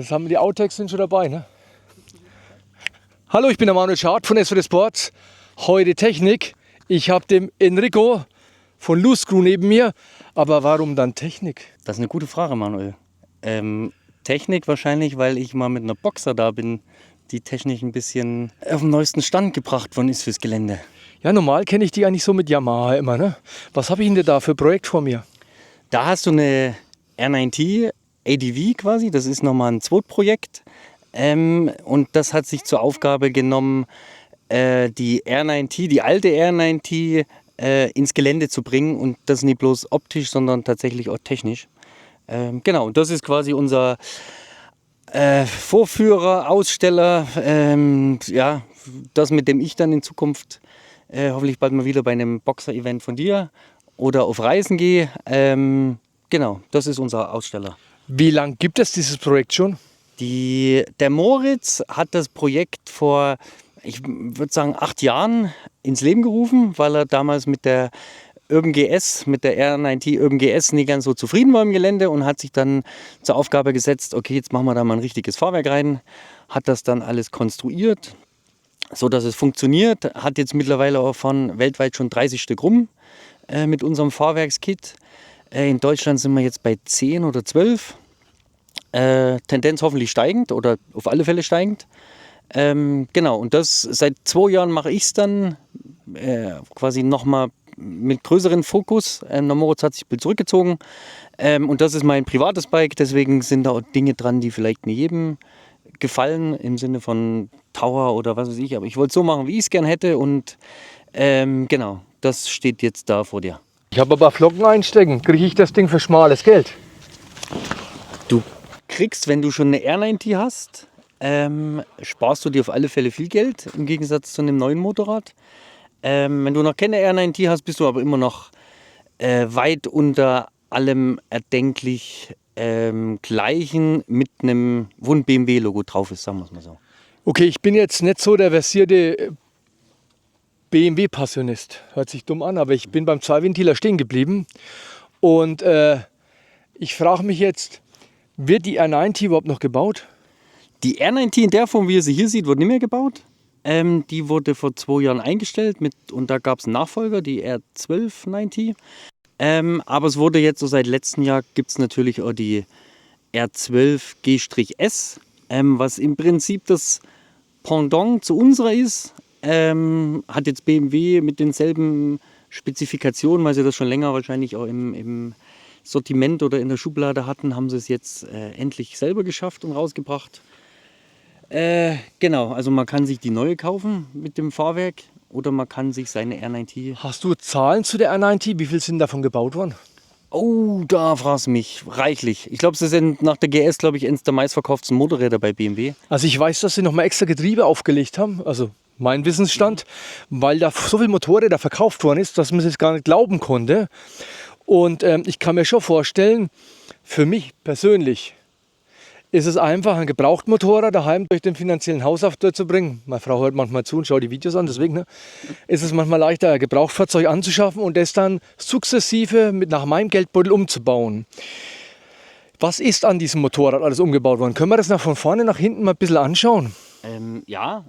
Das haben die Outtakes sind schon dabei, ne? Hallo, ich bin der Manuel Schad von SVD Sports. Heute Technik. Ich habe den Enrico von Loose Screw neben mir. Aber warum dann Technik? Das ist eine gute Frage, Manuel. Technik wahrscheinlich, weil ich mal mit einer Boxer da bin, die Technik ein bisschen auf den neuesten Stand gebracht worden ist fürs Gelände. Ja, normal kenne ich die eigentlich so mit Yamaha immer, ne? Was habe ich denn da für ein Projekt vor mir? Da hast du eine R9T ADV quasi, das ist nochmal ein Zweitprojekt. Und das hat sich zur Aufgabe genommen, die R9T, die alte R9T, ins Gelände zu bringen. Und das nicht bloß optisch, sondern tatsächlich auch technisch. Genau, das ist quasi unser Vorführer, Aussteller, ja, das, mit dem ich dann in Zukunft hoffentlich bald mal wieder bei einem Boxer-Event von dir oder auf Reisen gehe. Genau, das ist unser Aussteller. Wie lange gibt es dieses Projekt schon? Der Moritz hat das Projekt vor, ich würde sagen, 8 Jahren ins Leben gerufen, weil er damals mit der Urban GS, mit der R9T Urban GS nicht ganz so zufrieden war im Gelände und hat sich dann zur Aufgabe gesetzt, okay, jetzt machen wir da mal ein richtiges Fahrwerk rein, hat das dann alles konstruiert, so dass es funktioniert, hat jetzt mittlerweile auch von weltweit schon 30 Stück rum mit unserem Fahrwerkskit. In Deutschland sind wir jetzt bei 10 oder 12. Tendenz hoffentlich steigend oder auf alle Fälle steigend. Genau, und das seit 2 Jahren mache ich es dann quasi nochmal mit größeren Fokus. Der Moritz hat sich ein bisschen zurückgezogen und das ist mein privates Bike, deswegen sind da auch Dinge dran, die vielleicht nicht jedem gefallen, im Sinne von Tower oder was weiß ich, aber ich wollte es so machen, wie ich es gern hätte und genau, das steht jetzt da vor dir. Ich habe aber Flocken einstecken. Kriege ich das Ding für schmales Geld? Du kriegst, wenn du schon eine R9T hast, sparst du dir auf alle Fälle viel Geld im Gegensatz zu einem neuen Motorrad. Wenn du noch keine R9T hast, bist du aber immer noch weit unter allem erdenklich gleichen mit einem, wo ein BMW-Logo drauf ist, sagen wir es mal so. Okay, ich bin jetzt nicht so der versierte BMW-Passionist. Hört sich dumm an, aber ich bin beim Zweiventiler stehen geblieben. Und ich frage mich jetzt, wird die R9T überhaupt noch gebaut? Die R9T in der Form, wie ihr sie hier sieht, wird nicht mehr gebaut. Die wurde vor 2 Jahren eingestellt und da gab es einen Nachfolger, die R1290. Aber es wurde jetzt so seit letztem Jahr gibt es natürlich auch die R12G-S, was im Prinzip das Pendant zu unserer ist. Hat jetzt BMW mit denselben Spezifikationen, weil sie das schon länger wahrscheinlich auch im Sortiment oder in der Schublade hatten, haben sie es jetzt endlich selber geschafft und rausgebracht. Genau, also man kann sich die neue kaufen mit dem Fahrwerk oder man kann sich seine R9T... Hast du Zahlen zu der R9T? Wie viel sind davon gebaut worden? Oh, da fragst du mich. Reichlich. Ich glaube, sie sind nach der GS, glaube ich, eines der meistverkauften Motorräder bei BMW. Also ich weiß, dass sie nochmal extra Getriebe aufgelegt haben, also mein Wissensstand, weil da so viel Motorräder verkauft worden ist, dass man es gar nicht glauben konnte. Und ich kann mir schon vorstellen, für mich persönlich ist es einfach, ein Gebrauchtmotorrad daheim durch den finanziellen Haushalter zu bringen. Meine Frau hört manchmal zu und schaut die Videos an, deswegen ist es manchmal leichter, ein Gebrauchtfahrzeug anzuschaffen und das dann sukzessive nach meinem Geldbeutel umzubauen. Was ist an diesem Motorrad alles umgebaut worden? Können wir das von vorne nach hinten mal ein bisschen anschauen? Ja,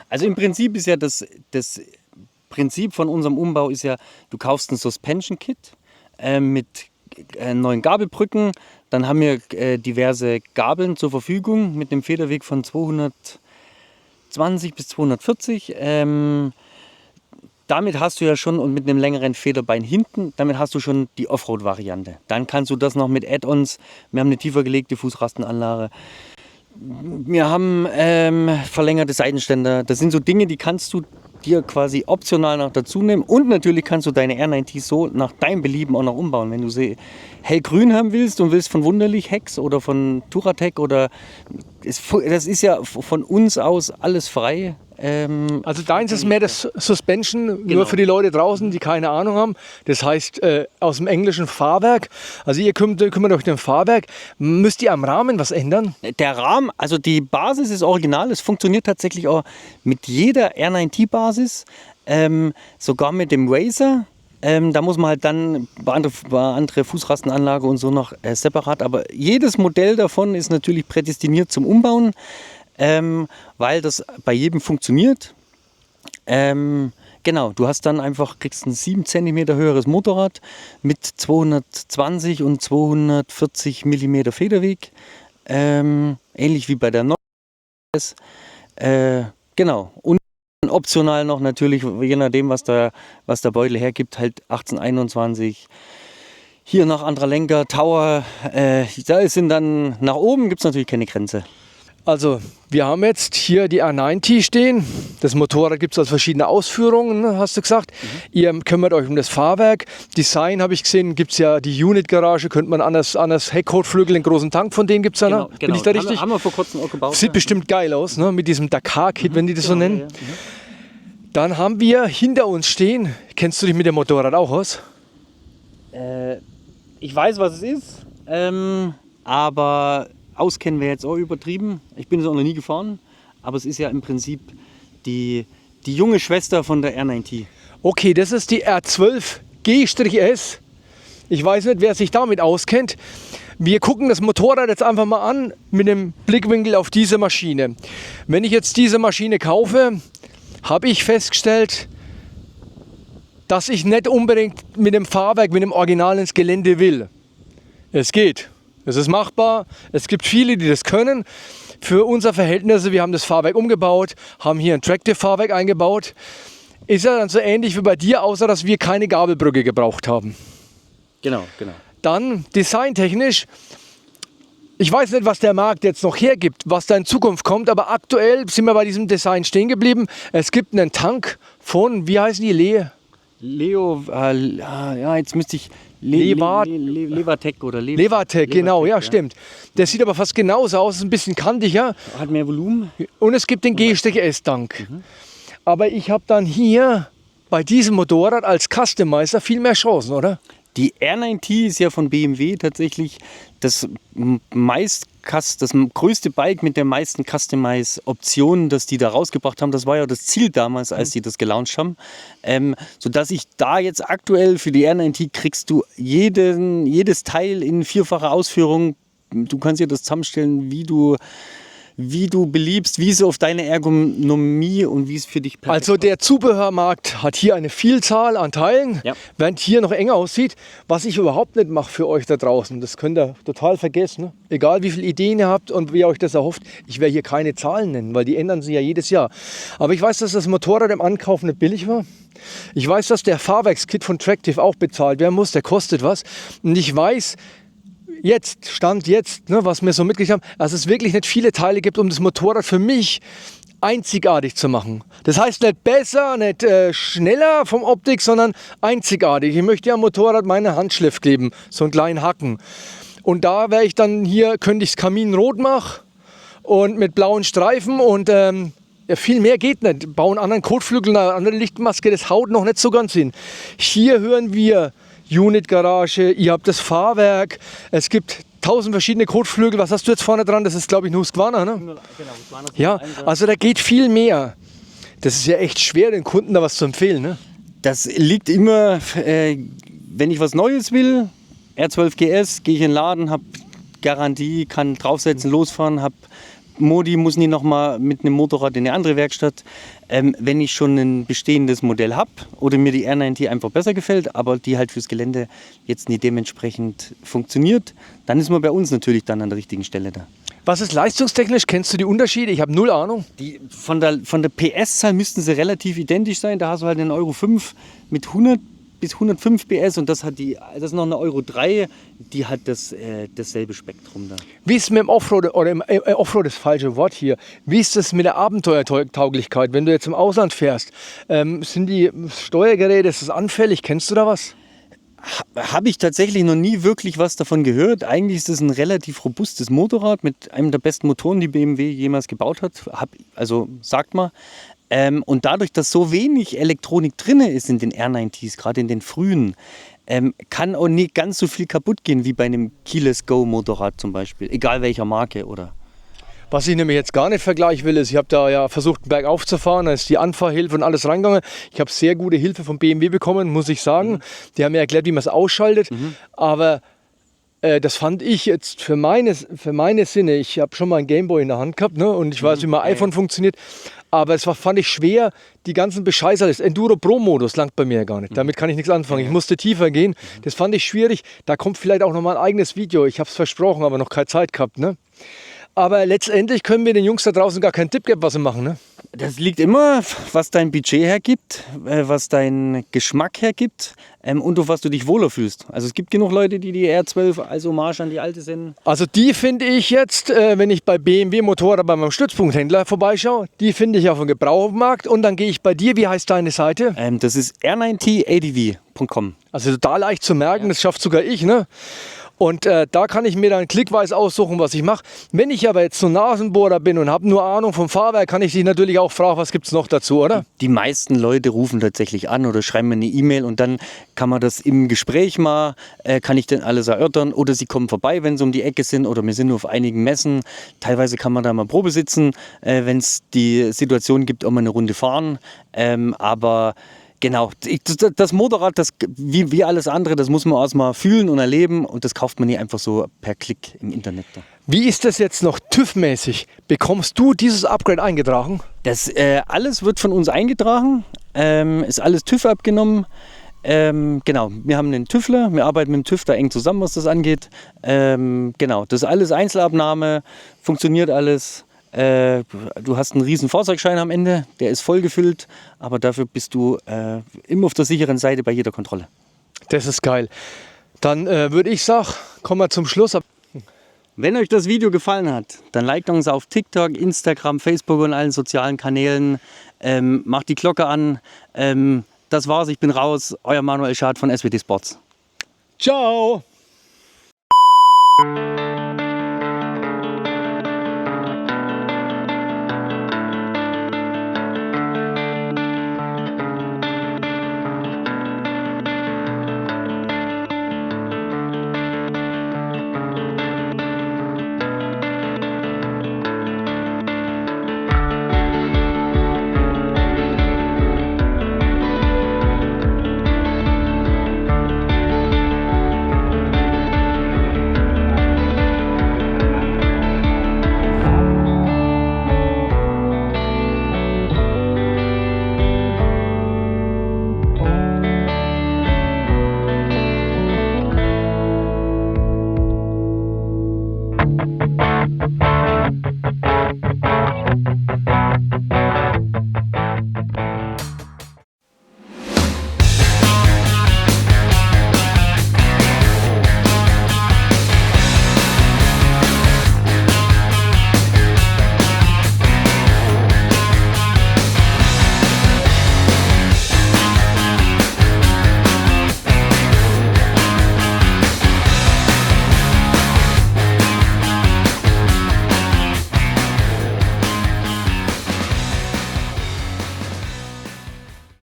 also im Prinzip ist ja das Prinzip von unserem Umbau ist ja, du kaufst ein Suspension Kit mit neuen Gabelbrücken. Dann haben wir diverse Gabeln zur Verfügung mit einem Federweg von 220 bis 240. Damit hast du ja schon, und mit einem längeren Federbein hinten, damit hast du schon die Offroad-Variante. Dann kannst du das noch mit Add-ons, wir haben eine tiefer gelegte Fußrastenanlage, wir haben verlängerte Seitenständer. Das sind so Dinge, die kannst du dir quasi optional noch dazu nehmen. Und natürlich kannst du deine R9T so nach deinem Belieben auch noch umbauen. Wenn du sie hellgrün haben willst und willst von Wunderlich Hex oder von Touratech oder das ist ja von uns aus alles frei. Also deins ist mehr das Suspension, Genau. nur für die Leute draußen, die keine Ahnung haben. Das heißt aus dem englischen Fahrwerk. Also ihr kümmert euch um das Fahrwerk. Müsst ihr am Rahmen was ändern? Der Rahmen, also die Basis ist original. Es funktioniert tatsächlich auch mit jeder R9T-Basis. Sogar mit dem Razer Da muss man halt dann bei andere Fußrastenanlage und so noch separat. Aber jedes Modell davon ist natürlich prädestiniert zum Umbauen, weil das bei jedem funktioniert. Genau, du hast dann kriegst ein 7 cm höheres Motorrad mit 220 und 240 mm Federweg. Ähnlich wie bei der Noise. Genau. Und optional noch natürlich, je nachdem, was der Beutel hergibt, halt 1821. Hier noch anderer Lenker, Tower. Da sind dann nach oben gibt es natürlich keine Grenze. Also, wir haben jetzt hier die R90 stehen. Das Motorrad gibt es als verschiedene Ausführungen, ne, hast du gesagt. Ihr kümmert euch um das Fahrwerk. Design habe ich gesehen, gibt es ja die Unit-Garage, könnte man an das Heckkotflügel, den großen Tank von denen gibt es da. Genau, Bin ich da richtig? Haben wir vor kurzem auch gebaut. Sieht bestimmt geil aus, ne? Mit diesem Dakar-Kit, wenn die das so nennen. Ja. Dann haben wir hinter uns stehen, kennst du dich mit dem Motorrad auch aus? Ich weiß, was es ist, aber auskennen wäre jetzt auch übertrieben. Ich bin es auch noch nie gefahren, aber es ist ja im Prinzip die junge Schwester von der R9T. Okay, das ist die R12 G-S. Ich weiß nicht, wer sich damit auskennt. Wir gucken das Motorrad jetzt einfach mal an mit dem Blickwinkel auf diese Maschine. Wenn ich jetzt diese Maschine kaufe, habe ich festgestellt, dass ich nicht unbedingt mit dem Fahrwerk, mit dem Original ins Gelände will. Es geht. Es ist machbar. Es gibt viele, die das können. Für unsere Verhältnisse, wir haben das Fahrwerk umgebaut, haben hier ein Tractive-Fahrwerk eingebaut. Ist ja dann so ähnlich wie bei dir, außer dass wir keine Gabelbrücke gebraucht haben. Genau. Dann designtechnisch, ich weiß nicht, was der Markt jetzt noch hergibt, was da in Zukunft kommt, aber aktuell sind wir bei diesem Design stehen geblieben. Es gibt einen Tank von, wie heißen die, jetzt müsste ich... Levatec oder Levatec, genau, ja, stimmt. Der sieht aber fast genauso aus, ist ein bisschen kantiger. Hat mehr Volumen. Und es gibt den G-S-Tank. Aber ich habe dann hier bei diesem Motorrad als Customizer viel mehr Chancen, oder? Die R9T ist ja von BMW tatsächlich das größte Bike mit der meisten Customize-Optionen, dass die da rausgebracht haben. Das war ja das Ziel damals, als die das gelauncht haben. Sodass ich da jetzt aktuell für die R9T kriegst du jedes Teil in 4-facher Ausführung. Du kannst dir das zusammenstellen, wie du beliebst, wie es auf deine Ergonomie und wie es für dich perfekt Also der Zubehörmarkt hat hier eine Vielzahl an Teilen, während hier noch enger aussieht. Was ich überhaupt nicht mache für euch da draußen, das könnt ihr total vergessen. Ne? Egal wie viele Ideen ihr habt und wie ihr euch das erhofft, ich werde hier keine Zahlen nennen, weil die ändern sich ja jedes Jahr. Aber ich weiß, dass das Motorrad im Ankauf nicht billig war. Ich weiß, dass der Fahrwerkskit von Tractive auch bezahlt werden muss, der kostet was. Und ich weiß, Stand jetzt, was wir so mitgekriegt haben, dass es wirklich nicht viele Teile gibt, um das Motorrad für mich einzigartig zu machen. Das heißt nicht besser, nicht schneller vom Optik, sondern einzigartig. Ich möchte ja am Motorrad meine Handschrift kleben, so einen kleinen Haken. Und da wäre ich dann hier, könnte ich das Kaminrot machen und mit blauen Streifen und viel mehr geht nicht. Bauen einen anderen Kotflügel, eine andere Lichtmaske, das haut noch nicht so ganz hin. Hier hören wir Unit-Garage, ihr habt das Fahrwerk, es gibt 1000 verschiedene Kotflügel. Was hast du jetzt vorne dran? Das ist, glaube ich, ein Husqvarna, ne? Genau, Husqvarna. Ja, also da geht viel mehr. Das ist ja echt schwer, den Kunden da was zu empfehlen, ne? Das liegt immer, wenn ich was Neues will, R12 GS, gehe ich in den Laden, habe Garantie, kann draufsetzen, losfahren, habe Modi, muss nie nochmal mit einem Motorrad in eine andere Werkstatt. Wenn ich schon ein bestehendes Modell habe oder mir die R9T einfach besser gefällt, aber die halt fürs Gelände jetzt nicht dementsprechend funktioniert, dann ist man bei uns natürlich dann an der richtigen Stelle da. Was ist leistungstechnisch? Kennst du die Unterschiede? Ich habe null Ahnung. Von der PS-Zahl müssten sie relativ identisch sein. Da hast du halt einen Euro 5 mit 100 bis 105 PS und das ist noch eine Euro 3, die hat dasselbe Spektrum da. Wie ist es mit dem Offroad, oder im Offroad ist das falsche Wort hier, wie ist es mit der Abenteuertauglichkeit, wenn du jetzt im Ausland fährst? Sind die Steuergeräte, ist das anfällig? Kennst du da was? Habe ich tatsächlich noch nie wirklich was davon gehört. Eigentlich ist es ein relativ robustes Motorrad mit einem der besten Motoren, die BMW jemals gebaut hat. Sagt man. Und dadurch, dass so wenig Elektronik drin ist in den R9Ts, gerade in den frühen, kann auch nicht ganz so viel kaputt gehen wie bei einem Keyless Go Motorrad zum Beispiel, egal welcher Marke oder. Was ich nämlich jetzt gar nicht vergleichen will, ist, ich habe da ja versucht, einen Berg aufzufahren, da ist die Anfahrhilfe und alles reingegangen. Ich habe sehr gute Hilfe vom BMW bekommen, muss ich sagen. Die haben mir erklärt, wie man es ausschaltet. Aber das fand ich jetzt für meine Sinne, ich habe schon mal einen Gameboy in der Hand gehabt, ne, und ich weiß, wie mein iPhone funktioniert. Aber fand ich schwer, die ganzen Bescheißer, das Enduro Pro Modus langt bei mir gar nicht. Damit kann ich nichts anfangen. Ich musste tiefer gehen. Das fand ich schwierig. Da kommt vielleicht auch noch mal ein eigenes Video. Ich habe es versprochen, aber noch keine Zeit gehabt. Ne? Aber letztendlich können wir den Jungs da draußen gar keinen Tipp geben, was sie machen. Ne? Das liegt immer, was dein Budget hergibt, was dein Geschmack hergibt und auf was du dich wohler fühlst. Also es gibt genug Leute, die R12 als Hommage an die alte sind. Also die finde ich jetzt, wenn ich bei BMW Motorrad bei meinem Stützpunkthändler vorbeischaue, die finde ich auf dem Gebrauchmarkt und dann gehe ich bei dir. Wie heißt deine Seite? Das ist r90adv.com. Also total leicht zu merken, das schafft sogar ich. Ne? Und da kann ich mir dann klickweise aussuchen, was ich mache. Wenn ich aber jetzt so Nasenbohrer bin und habe nur Ahnung vom Fahrwerk, kann ich dich natürlich auch fragen, was gibt es noch dazu, oder? Die meisten Leute rufen tatsächlich an oder schreiben mir eine E-Mail und dann kann man das im Gespräch mal, kann ich denn alles erörtern oder sie kommen vorbei, wenn sie um die Ecke sind oder wir sind nur auf einigen Messen. Teilweise kann man da mal Probe sitzen, wenn es die Situation gibt, auch mal eine Runde fahren. Aber genau, das Motorrad, wie alles andere, das muss man erstmal fühlen und erleben und das kauft man nicht einfach so per Klick im Internet. Wie ist das jetzt noch TÜV-mäßig? Bekommst du dieses Upgrade eingetragen? Das alles wird von uns eingetragen, ist alles TÜV abgenommen. Genau, wir haben einen TÜVler, wir arbeiten mit dem TÜV da eng zusammen, was das angeht. Genau, das ist alles Einzelabnahme, funktioniert alles. Du hast einen riesen Fahrzeugschein am Ende, der ist voll gefüllt, aber dafür bist du immer auf der sicheren Seite bei jeder Kontrolle. Das ist geil. Dann würde ich sagen, kommen wir zum Schluss. Wenn euch das Video gefallen hat, dann liked uns auf TikTok, Instagram, Facebook und allen sozialen Kanälen. Macht die Glocke an. Das war's, ich bin raus. Euer Manuel Schad von SWT Sports. Ciao!